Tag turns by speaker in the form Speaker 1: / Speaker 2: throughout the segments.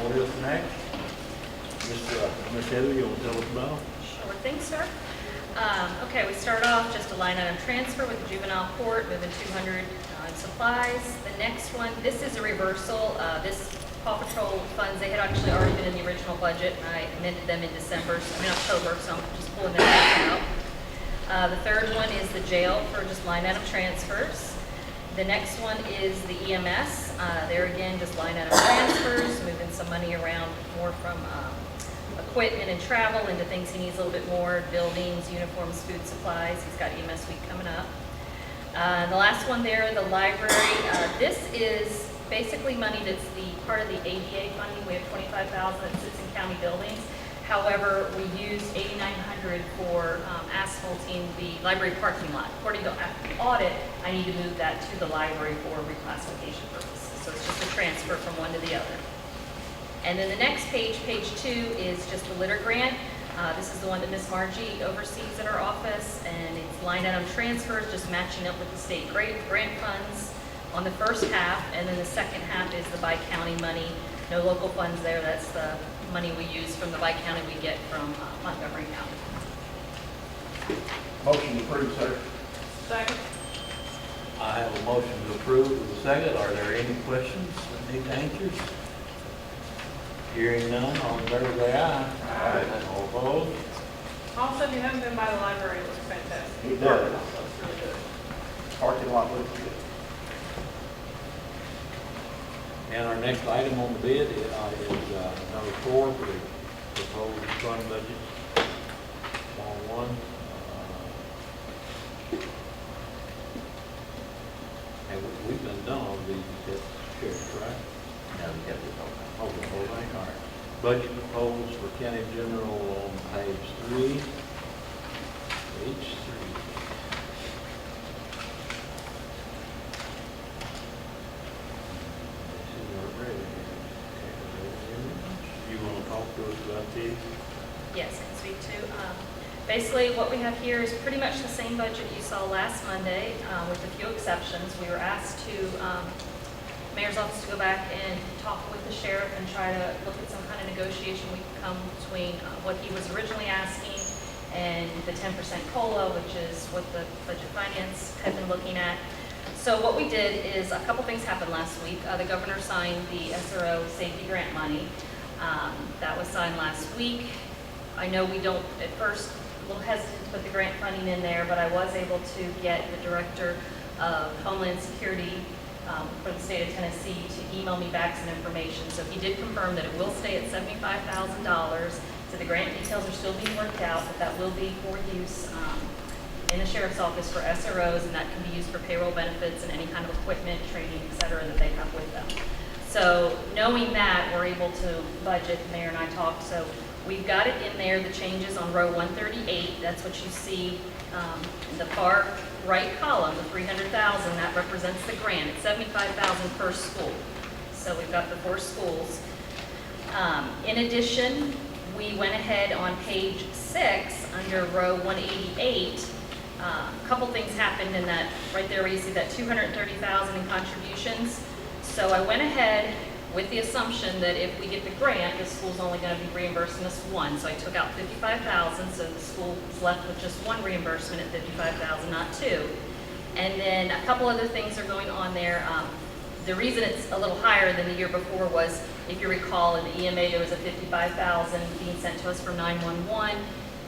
Speaker 1: call this next. Ms. Heather, you want to tell us about it?
Speaker 2: Sure thing, sir. Okay, we start off just a line item transfer with the juvenile court, moving 200 in supplies. The next one, this is a reversal. This Paw Patrol funds, they had actually already been in the original budget, and I amended them in October, so I'm just pulling them back out. The third one is the jail for just line item transfers. The next one is the EMS. There again, just line item transfers, moving some money around more from equipment and travel into things he needs a little bit more, buildings, uniforms, food supplies. He's got EMS week coming up. The last one there, the library. This is basically money that's the part of the ADA funding. We have $25,000 that sits in county buildings. However, we use $8,900 for asphalting the library parking lot. According to the audit, I need to move that to the library for reclassification purposes. So it's just a transfer from one to the other. And then the next page, page 2, is just the litter grant. This is the one that Miss Margie oversees at our office, and it's line item transfers, just matching up with the state grant funds on the first half, and then the second half is the bi-county money. No local funds there. That's the money we use from the bi-county we get from Montgomery County.
Speaker 3: Motion approved, sir.
Speaker 4: Second.
Speaker 1: I have a motion to approve with a second. Are there any questions that need answers? Hearing none, all in favor say aye.
Speaker 3: Aye.
Speaker 1: All opposed?
Speaker 4: Also, if you haven't been by the library, it looks fantastic.
Speaker 3: It does.
Speaker 4: It's really good.
Speaker 3: Parking lot looks good.
Speaker 1: And our next item on the bid is number 4 for the proposed fund budget. Small one. And we've been done all these at Sheriff, right?
Speaker 3: Yeah, we kept it open.
Speaker 1: Oh, the whole thing, all right. Budget proposed for county general on page 3. Page 3. You want to talk to us about these?
Speaker 2: Yes, I can speak to. Basically, what we have here is pretty much the same budget you saw last Monday, with a few exceptions. We were asked to, Mayor's office to go back and talk with the sheriff and try to look at some kind of negotiation we could come between what he was originally asking and the 10% COLA, which is what the budget finance had been looking at. So what we did is a couple things happened last week. The governor signed the SRO safety grant money. That was signed last week. I know we don't, at first, a little hesitant to put the grant funding in there, but I was able to get the director of Homeland Security for the state of Tennessee to email me back some information. So he did confirm that it will stay at $75,000. So the grant details are still being worked out, but that will be for use in the sheriff's office for SROs, and that can be used for payroll benefits and any kind of equipment, training, et cetera, that they have with them. So knowing that, we're able to budget, the mayor and I talked, so we've got it in there, the changes on row 138, that's what you see in the far right column, the $300,000, that represents the grant. It's $75,000 per school. So we've got the 4 schools. In addition, we went ahead on page 6 under row 188. A couple things happened in that, right there where you see that $230,000 in contributions. So I went ahead with the assumption that if we get the grant, the school's only going to be reimbursing us 1. So I took out $55,000, so the school is left with just 1 reimbursement at $55,000, not 2. And then a couple other things are going on there. The reason it's a little higher than the year before was, if you recall, in the EMA there was a $55,000 being sent to us from 911.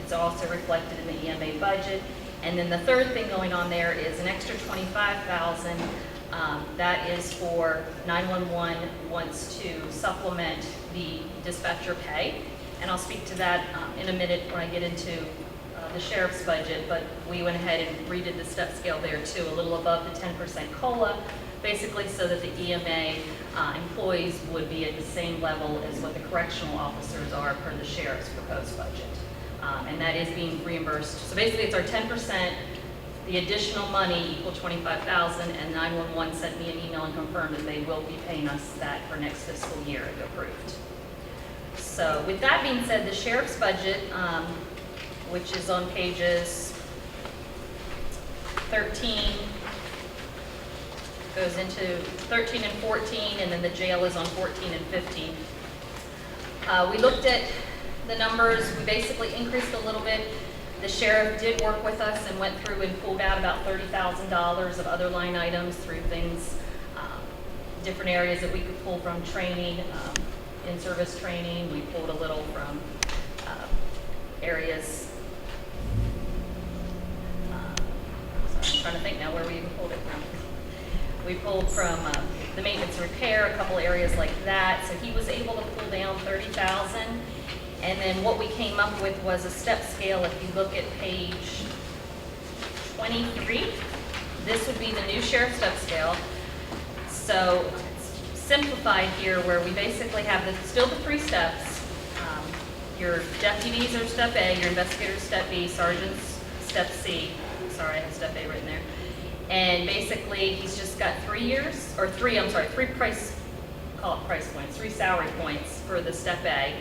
Speaker 2: It's also reflected in the EMA budget. And then the third thing going on there is an extra $25,000. That is for 911 wants to supplement the dispatcher pay. And I'll speak to that in a minute when I get into the sheriff's budget, but we went ahead and redid the step scale there too, a little above the 10% COLA, basically so that the EMA employees would be at the same level as what the correctional officers are per the sheriff's proposed budget. And that is being reimbursed. So basically it's our 10%, the additional money equal $25,000, and 911 sent me an email and confirmed that they will be paying us that for next fiscal year if approved. So with that being said, the sheriff's budget, which is on pages 13, goes into 13 and 14, and then the jail is on 14 and 15. We looked at the numbers, we basically increased a little bit. The sheriff did work with us and went through and pulled out about $30,000 of other line items through things, different areas that we could pull from training, in-service training. We pulled a little from areas, sorry, I'm trying to think now where we even pulled it from. We pulled from the maintenance and repair, a couple areas like that. So he was able to pull down 30,000. And then what we came up with was a step scale. If you look at page 23, this would be the new sheriff step scale. So it's simplified here where we basically have still the 3 steps. Your deputies are step A, your investigators step B, sergeants step C. Sorry, I have step A written there. And basically, he's just got 3 price points, 3 salary points for the step A,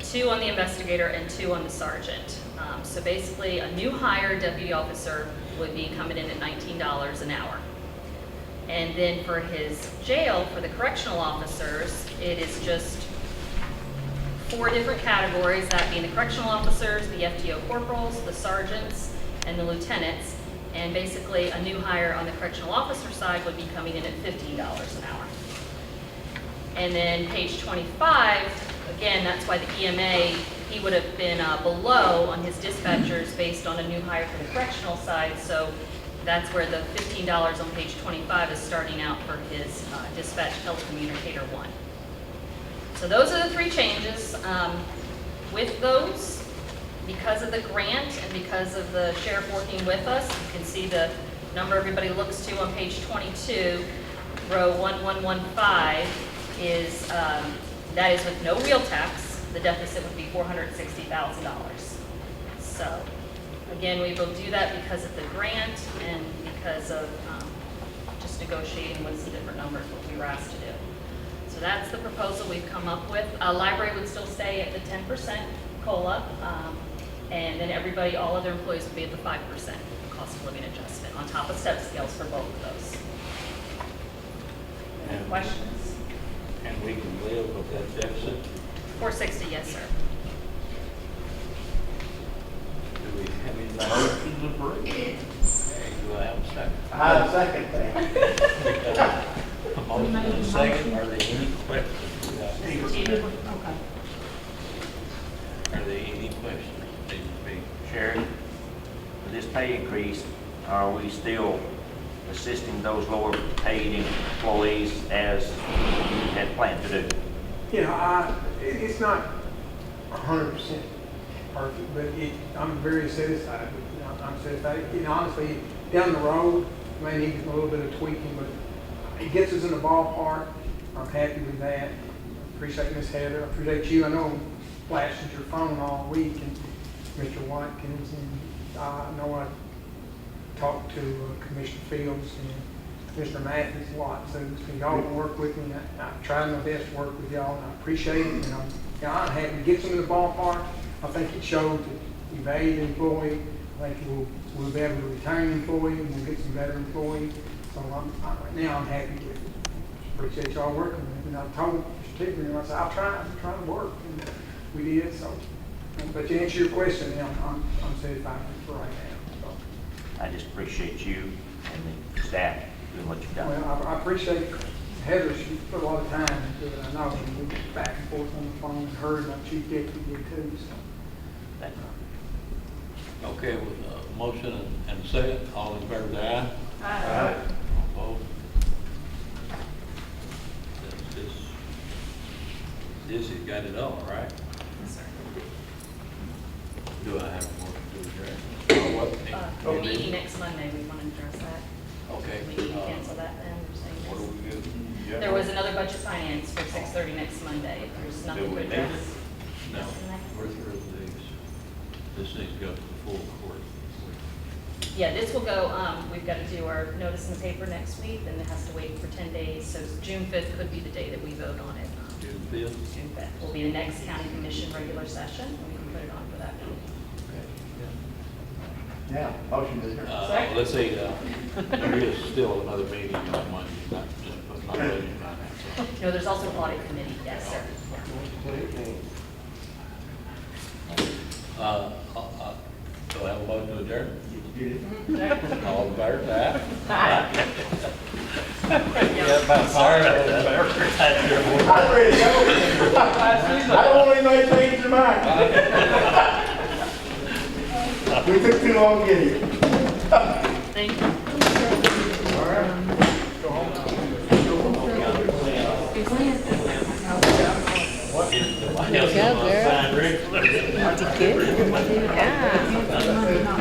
Speaker 2: 2 on the investigator and 2 on the sergeant. So basically, a new hire deputy officer would be coming in at $19 an hour. And then for his jail, for the correctional officers, it is just 4 different categories, that being the correctional officers, the FTO corporals, the sergeants, and the lieutenants. And basically, a new hire on the correctional officer side would be coming in at $15 an hour. And then page 25, again, that's why the EMA, he would have been below on his dispatchers based on a new hire for the correctional side. So that's where the $15 on page 25 is starting out for his dispatch telecommunicator 1. So those are the 3 changes. With those, because of the grant and because of the sheriff working with us, you can see the number everybody looks to on page 22, row 1115 is, that is with no wheel tax. The deficit would be $460,000. So again, we will do that because of the grant and because of just negotiating with some different numbers, what we were asked to do. So that's the proposal we've come up with. Library would still stay at the 10% COLA. And then everybody, all other employees would be at the 5% cost of living adjustment on top of step scales for both of those. Any questions?
Speaker 1: And we can live with that deficit?
Speaker 2: 460, yes, sir.
Speaker 1: Do we have any
Speaker 3: Motion's approved.
Speaker 1: Okay, do I have a second?
Speaker 3: I second that.
Speaker 1: A motion and a second. Are there any questions? Are there any questions?
Speaker 5: Sherry, with this pay increase, are we still assisting those lower paid employees as you had planned to do?
Speaker 6: You know, it's not 100% perfect, but I'm very satisfied with it. I'm satisfied. You know, honestly, down the road, may need a little bit of tweaking, but it gets us in the ballpark. I'm happy with that. Appreciate Miss Heather. I appreciate you. I know I'm flashing your phone all week, and Mr. Watkins, and I know I talked to Commissioner Fields and Mr. Matthews a lot, so y'all will work with me. I tried my best to work with y'all, and I appreciate it. And I'm happy to get them in the ballpark. I think it showed that we value the employee. I think we'll be able to retain employees, and we'll get some better employees. So right now I'm happy with it. Appreciate y'all working with me. And I told Mr. Tigger, I said, I'm trying to work, and we did. So, but to answer your question, I'm satisfied for right now. So.
Speaker 5: I just appreciate you and the staff doing what you've done.
Speaker 6: Well, I appreciate Heather. She put a lot of time into it. I know, and we went back and forth on the phone, and her and my chief deputy did too. So.
Speaker 5: Thank you.
Speaker 1: Okay, with a motion and a second, all in favor, say aye.
Speaker 4: Aye.
Speaker 1: All opposed? This has got it all, right?
Speaker 2: Yes, sir.
Speaker 1: Do I have more to do
Speaker 2: The meeting next Monday, we want to address that.
Speaker 1: Okay.
Speaker 2: We need to cancel that then, you're saying
Speaker 1: What do
Speaker 2: yes.
Speaker 1: we do?
Speaker 2: There was another budget finance for 6:30 next Monday. There's nothing
Speaker 1: Do
Speaker 2: to
Speaker 1: we need
Speaker 2: address.
Speaker 1: it? No. Where's these? This needs to go to the full court.
Speaker 2: Yeah, this will go, we've got to do our notice in the paper next week, then it has to wait for 10 days. So June 5th could be the day that we vote on it.
Speaker 1: June 5th?
Speaker 2: June 5th will be the next county commission regular session, and we can put it on for that meeting.
Speaker 3: Now, motion to adjourn.
Speaker 1: Let's see, there is still another meeting on Monday, not just, not budget finance.
Speaker 2: No, there's also an audit committee, yes, sir.
Speaker 3: Motion to adjourn.
Speaker 1: So have a motion to adjourn? All in favor, say aye. Yeah, about sorry about that.
Speaker 3: I'm ready to go. I don't want anybody to change their mind. We took too long to get here.
Speaker 2: Thank you.
Speaker 3: All right. Go home.
Speaker 7: Go, girl. Did you get it? Yeah.